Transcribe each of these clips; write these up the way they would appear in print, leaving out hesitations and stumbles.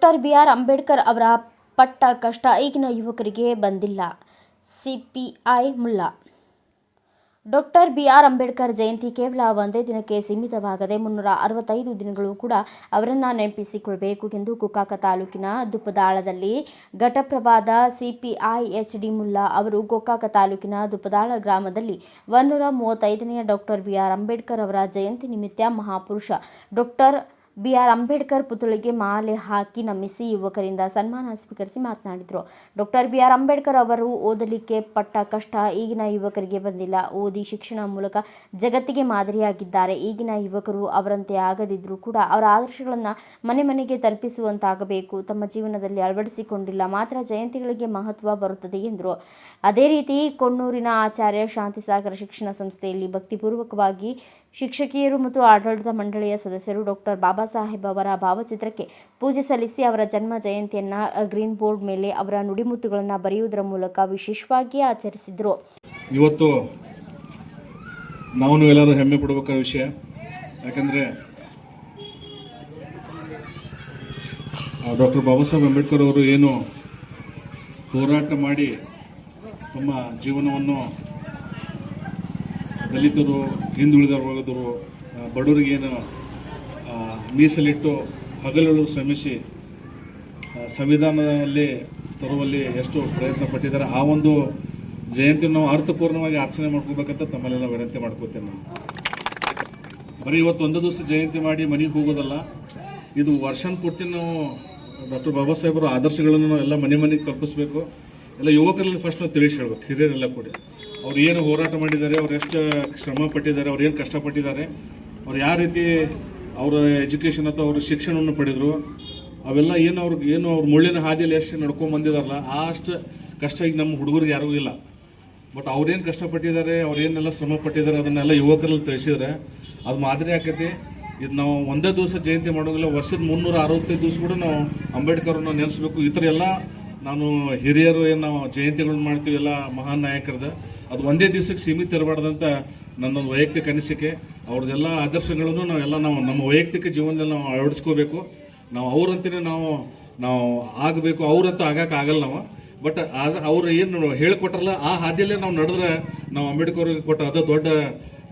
Doctor B R. Ambedkar ಅವರ ಪಟ್ಟ ಕಷ್ಟ ಈಗಿನ ಯುವಕರಿಗೆ ಬಂದಿಲ್ಲ. CPI Mulla. Doctor B R. Ambedkar Jayanti ಕೇವಲ ಒಂದೇ ದಿನಕ್ಕೆ ಸೀಮಿತವಾಗದೆ 365 ದಿನಗಳು ಕೂಡ ಅವರನ್ನು ನೆನಪಿಸಿಕೊಳ್ಳಬೇಕು ಎಂದು ಗೋಕಾಕ ತಾಲೂಕಿನ ದುಪ್ಪದಾಳದಲ್ಲಿ ಘಟಪ್ರಭಾದ ಸಿಪಿಐ ಎಚ್.ಡಿ. ಮುಲ್ಲಾ ಅವರು ಗೋಕಾಕ ತಾಲೂಕಿನ ದುಪ್ಪದಾಳ ಗ್ರಾಮದಲ್ಲಿ 135ನೇ ಡಾಕ್ಟರ್ ಬಿ.ಆರ್. ಅಂಬೇಡ್ಕರ್ ಅವರ ಜಯಂತಿ ನಿಮಿತ್ತ ಮಹಾಪುರುಷ ಡಾಕ್ಟರ್ ಬಿ.ಆರ್. ಅಂಬೇಡ್ಕರ್ ಪುತ್ಥಳಿಗೆ ಮಾಲೆ ಹಾಕಿ ನಮಿಸಿ ಯುವಕರಿಂದ ಸನ್ಮಾನ ಸ್ವೀಕರಿಸಿ ಮಾತನಾಡಿದರು. Doctor B R. ಅಂಬೇಡ್ಕರ್ ಅವರು ಓದಲಿಕ್ಕೆ ಪಟ್ಟ ಕಷ್ಟ ಈಗಿನ ಯುವಕರಿಗೆ ಬಂದಿಲ್ಲ. ಓದಿ ಶಿಕ್ಷಣ ಮೂಲಕ ಜಗತ್ತಿಗೆ ಮಾದರಿಯಾಗಿದ್ದಾರೆ. ಈಗಿನ ಯುವಕರು ಅವರಂತೆ ಆಗದಿದ್ದರೂ ಕೂಡ ಅವರ ಆದರ್ಶಗಳನ್ನು ಮನೆ ಮನೆಗೆ ತಲುಪಿಸುವಂತಾಗಬೇಕು. ತಮ್ಮ ಜೀವನದಲ್ಲಿ ಅಳವಡಿಸಿಕೊಂಡಿಲ್ಲ ಮಾತ್ರ ಜಯಂತಿಗಳಿಗೆ ಮಹತ್ವ ಬರುತ್ತದೆ ಎಂದರು. ಅದೇ ರೀತಿ ಕೊಣ್ಣೂರಿನ ಆಚಾರ್ಯ ಶಾಂತಿಸಾಗರ ಶಿಕ್ಷಣ ಸಂಸ್ಥೆಯಲ್ಲಿ ಭಕ್ತಿಪೂರ್ವಕವಾಗಿ ಶಿಕ್ಷಕಿಯರು ಮತ್ತು ಆಡಳಿತ ಮಂಡಳಿಯ ಸದಸ್ಯರು ಡಾಕ್ಟರ್ ಬಾಬಾ ಸಾಹೇಬ್ ಅವರ ಭಾವಚಿತ್ರಕ್ಕೆ ಪೂಜೆ ಸಲ್ಲಿಸಿ ಅವರ ಜನ್ಮ ಜಯಂತಿಯನ್ನು ಗ್ರೀನ್ ಬೋರ್ಡ್ ಮೇಲೆ ಅವರ ನುಡಿಮುತ್ತುಗಳನ್ನು ಬರೆಯುವುದರ ಮೂಲಕ ವಿಶೇಷವಾಗಿ ಆಚರಿಸಿದರು. ಇವತ್ತು ನಾವು ಎಲ್ಲರೂ ಹೆಮ್ಮೆ ಪಡಬೇಕಾದ ವಿಷಯ. ಯಾಕಂದರೆ ಡಾಕ್ಟರ್ ಬಾಬಾ ಸಾಹೇಬ್ ಅಂಬೇಡ್ಕರ್ ಅವರು ಏನು ಹೋರಾಟ ಮಾಡಿ ತಮ್ಮ ಜೀವನವನ್ನು ದಲಿತರು, ಹಿಂದುಳಿದ ವರ್ಗದವರು, ಬಡವರಿಗೇನು ಮೀಸಲಿಟ್ಟು ಹಗಲು ಶ್ರಮಿಸಿ ಸಂವಿಧಾನದಲ್ಲಿ ತರುವಲ್ಲಿ ಎಷ್ಟು ಪ್ರಯತ್ನ ಪಟ್ಟಿದ್ದಾರೆ. ಆ ಒಂದು ಜಯಂತಿಯನ್ನು ನಾವು ಅರ್ಥಪೂರ್ಣವಾಗಿ ಆಚರಣೆ ಮಾಡ್ಕೋಬೇಕಂತ ತಮ್ಮಲ್ಲೆಲ್ಲ ವಿನಂತಿ ಮಾಡ್ಕೋತೇನೆ. ನಾನು ಬರೀ ಇವತ್ತು ಒಂದು ದಿವಸ ಜಯಂತಿ ಮಾಡಿ ಮನೆಗೆ ಹೋಗೋದಲ್ಲ, ಇದು ವರ್ಷನ ಪೂರ್ತಿ ನಾವು ಡಾಕ್ಟರ್ ಬಾಬಾ ಸಾಹೇಬರ ಆದರ್ಶಗಳನ್ನು ನಾವು ಎಲ್ಲ ಮನೆಗೆ ತಲುಪಿಸ್ಬೇಕು. ಎಲ್ಲ ಯುವಕರಲ್ಲಿ ಫಸ್ಟ್ ನಾವು ತಿಳಿಸಿ ಹೇಳ್ಬೇಕು. ಹಿರಿಯರೆಲ್ಲ ಕೂಡ ಅವ್ರು ಏನು ಹೋರಾಟ ಮಾಡಿದ್ದಾರೆ, ಅವ್ರು ಎಷ್ಟು ಶ್ರಮ ಪಟ್ಟಿದ್ದಾರೆ, ಅವ್ರು ಏನು ಕಷ್ಟಪಟ್ಟಿದ್ದಾರೆ, ಅವ್ರು ಯಾವ ರೀತಿ ಅವರ ಎಜುಕೇಷನ್ ಅಥವಾ ಅವ್ರ ಶಿಕ್ಷಣವನ್ನು ಪಡೆದರು, ಅವೆಲ್ಲ ಅವ್ರ ಮುಳ್ಳಿನ ಹಾದಿಯಲ್ಲಿ ಎಷ್ಟು ನಡ್ಕೊಂಡು ಬಂದಿದಾರಲ್ಲ, ಅಷ್ಟು ಕಷ್ಟ ಈಗ ನಮ್ಮ ಹುಡುಗರಿಗೆ ಯಾರಿಗೂ ಇಲ್ಲ. ಬಟ್ ಅವ್ರೇನು ಕಷ್ಟಪಟ್ಟಿದ್ದಾರೆ, ಅವ್ರೇನೆಲ್ಲ ಶ್ರಮ ಪಟ್ಟಿದ್ದಾರೆ, ಅದನ್ನೆಲ್ಲ ಯುವಕರಲ್ಲಿ ತಿಳಿಸಿದ್ರೆ ಅದು ಮಾದರಿ ಆಕೈತಿ. ಇದು ನಾವು ಒಂದೇ ದಿವಸ ಜಯಂತಿ ಮಾಡೋಂಗಿಲ್ಲ, ವರ್ಷದ 365 ದಿವಸ ಕೂಡ ನಾವು ಅಂಬೇಡ್ಕರ್ನ ನೆನೆಸ್ಬೇಕು. ಈ ಥರ ಎಲ್ಲ ನಾನು ಹಿರಿಯರು ಏನು ನಾವು ಜಯಂತಿಗಳನ್ನ ಮಾಡ್ತೀವಿ ಎಲ್ಲ ಮಹಾನ್ ನಾಯಕರದ, ಅದು ಒಂದೇ ದಿವಸಕ್ಕೆ ಸೀಮಿತ ಇರಬಾರ್ದಂತ ನನ್ನೊಂದು ವೈಯಕ್ತಿಕ ಅನಿಸಿಕೆ. ಅವ್ರದ್ದೆಲ್ಲ ಆದರ್ಶಗಳನ್ನು ನಾವು ನಮ್ಮ ವೈಯಕ್ತಿಕ ಜೀವನದಲ್ಲಿ ನಾವು ಅಳವಡಿಸ್ಕೋಬೇಕು. ನಾವು ಅವ್ರಂತಲೇ ನಾವು ಆಗಬೇಕು, ಅವ್ರಂತ ಆಗಲ್ಲ ನಾವು. ಬಟ್ ಆದ್ರೆ ಅವ್ರು ಏನು ಹೇಳಿಕೊಟ್ರಲ್ಲ ಆ ಹಾದಿಯಲ್ಲೇ ನಾವು ನಡೆದ್ರೆ ನಾವು ಅಂಬೇಡ್ಕರ್ಗೆ ಕೊಟ್ಟ ಅದು ದೊಡ್ಡ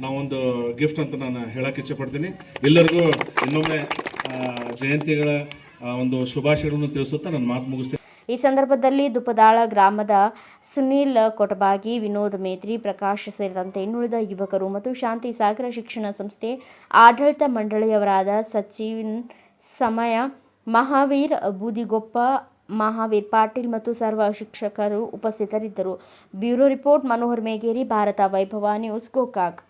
ನಾವೊಂದು ಗಿಫ್ಟ್ ಅಂತ ನಾನು ಹೇಳಕ್ಕೆ ಇಚ್ಛೆಪಡ್ತೀನಿ. ಎಲ್ಲರಿಗೂ ಇನ್ನೊಮ್ಮೆ ಜಯಂತಿಗಳ ಒಂದು ಶುಭಾಶಯಗಳನ್ನು ತಿಳಿಸುತ್ತಾ ನನ್ನ ಮಾತು ಮುಗಿಸ್ತೀನಿ. ಈ ಸಂದರ್ಭದಲ್ಲಿ ದುಪ್ಪದಾಳ ಗ್ರಾಮದ ಸುನೀಲ್ ಕೊಟಬಾಗಿ, ವಿನೋದ್ ಮೇತ್ರಿ, ಪ್ರಕಾಶ್ ಸೇರಿದಂತೆ ಇನ್ನುಳಿದ ಯುವಕರು ಮತ್ತು ಶಾಂತಿ ಸಾಗರ ಶಿಕ್ಷಣ ಸಂಸ್ಥೆ ಆಡಳಿತ ಮಂಡಳಿಯವರಾದ ಸಚಿನ್ ಸಮಯ, ಮಹಾವೀರ್ ಬೂದಿಗೊಪ್ಪ, ಮಹಾವೀರ್ ಪಾಟೀಲ್ ಮತ್ತು ಸರ್ವ ಶಿಕ್ಷಕರು ಉಪಸ್ಥಿತರಿದ್ದರು. ಬ್ಯೂರೋ ರಿಪೋರ್ಟ್ ಮನೋಹರ್ ಮೇಗೇರಿ, ಭಾರತ ವೈಭವ news, Gokak.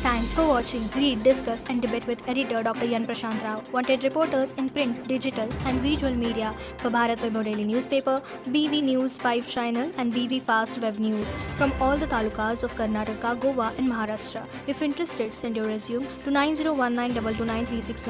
Thanks for watching. Read, discuss and debate with editor Dr. Yan Prashant Rao. Wanted reporters in print, digital and visual media for Bharat Vaibhav Daily Newspaper, BV News 5 Channel and BV Fast Web News from all the talukas of Karnataka, Goa and Maharashtra. If interested, send your resume to 9019229369.